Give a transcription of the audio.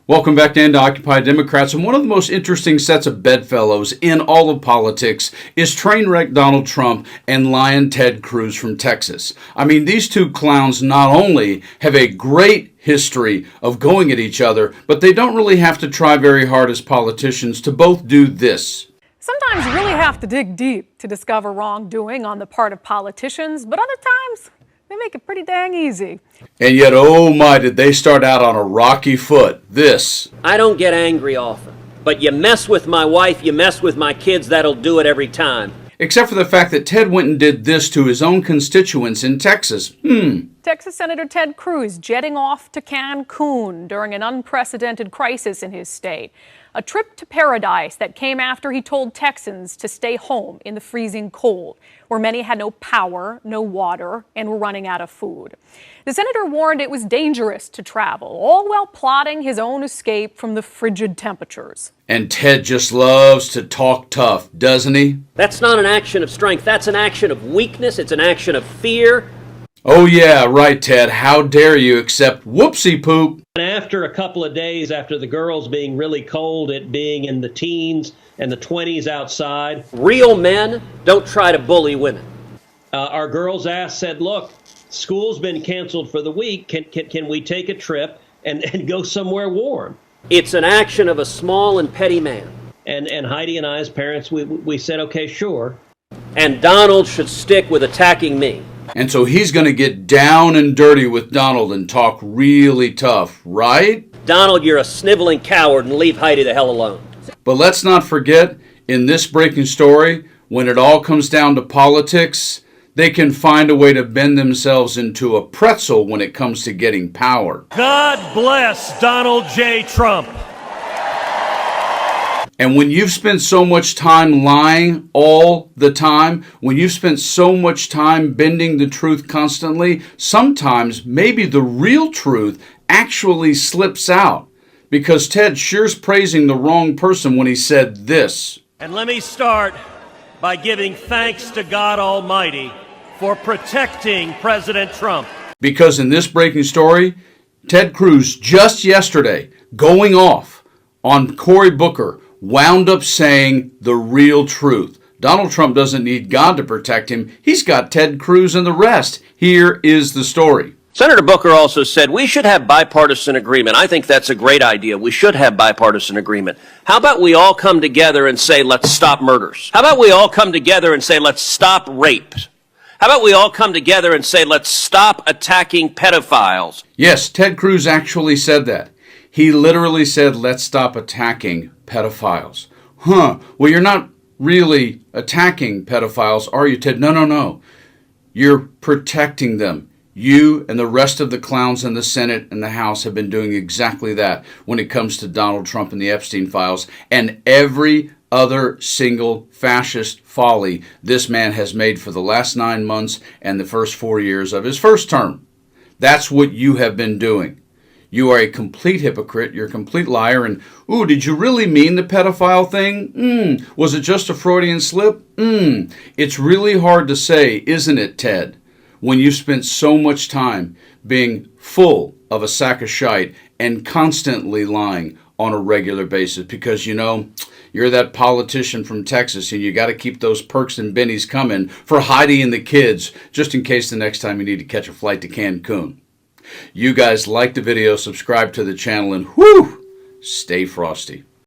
Welcome back to End Occupy Democrats. And one of the most interesting sets of bedfellows in all of politics is Trainwreck Donald Trump and Lion Ted Cruz from Texas. I mean, these two clowns not only have a great history of going at each other, but they don't really have to try very hard as politicians to both do this. Sometimes you really have to dig deep to discover wrongdoing on the part of politicians, but other times they make it pretty dang easy. And yet, oh my, did they start out on a rocky foot. This. I don't get angry often, but you mess with my wife, you mess with my kids, that'll do it every time. Except for the fact that Ted went and did this to his own constituents in Texas. Texas Senator Ted Cruz jetting off to Cancun during an unprecedented crisis in his state. A trip to paradise that came after he told Texans to stay home in the freezing cold, where many had no power, no water, and were running out of food. The senator warned it was dangerous to travel, all while plotting his own escape from the frigid temperatures. And Ted just loves to talk tough, doesn't he? That's not an action of strength, that's an action of weakness, it's an action of fear. Oh yeah, right, Ted. How dare you accept whoopsie poop? And after a couple of days, after the girls being really cold, it being in the teens and the 20s outside. Real men don't try to bully women. Our girls said, look, school's been canceled for the week. Can we take a trip and go somewhere warm? It's an action of a small and petty man. And Heidi and I, as parents, we said, okay, sure. And Donald should stick with attacking me. And so he's going to get down and dirty with Donald and talk really tough, right? Donald, you're a sniveling coward, and leave Heidi the hell alone. But let's not forget, in this breaking story, when it all comes down to politics, they can find a way to bend themselves into a pretzel when it comes to getting power. God bless Donald J. Trump. And when you've spent so much time lying all the time, when you've spent so much time bending the truth constantly, sometimes maybe the real truth actually slips out. Because Ted sure's praising the wrong person when he said this. And let me start by giving thanks to God Almighty for protecting President Trump. Because in this breaking story, Ted Cruz just yesterday going off on Cory Booker wound up saying the real truth. Donald Trump doesn't need God to protect him. He's got Ted Cruz and the rest. Here is the story. Senator Booker also said we should have bipartisan agreement. I think that's a great idea. We should have bipartisan agreement. How about we all come together and say, let's stop murders? How about we all come together and say, let's stop rape? How about we all come together and say, let's stop attacking pedophiles? Yes, Ted Cruz actually said that. He literally said, let's stop attacking pedophiles. Well, you're not really attacking pedophiles, are you, Ted? No. You're protecting them. You and the rest of the clowns in the Senate and the House have been doing exactly that when it comes to Donald Trump and the Epstein files and every other single fascist folly this man has made for the last 9 months and the first 4 years of his first term. That's what you have been doing. You are a complete hypocrite, you're a complete liar, and, did you really mean the pedophile thing? Was it just a Freudian slip? It's really hard to say, isn't it, Ted, when you've spent so much time being full of a sack of shite and constantly lying on a regular basis because, you're that politician from Texas and you got to keep those perks and bennies coming for Heidi and the kids, just in case the next time you need to catch a flight to Cancun. You guys like the video, subscribe to the channel, and stay frosty.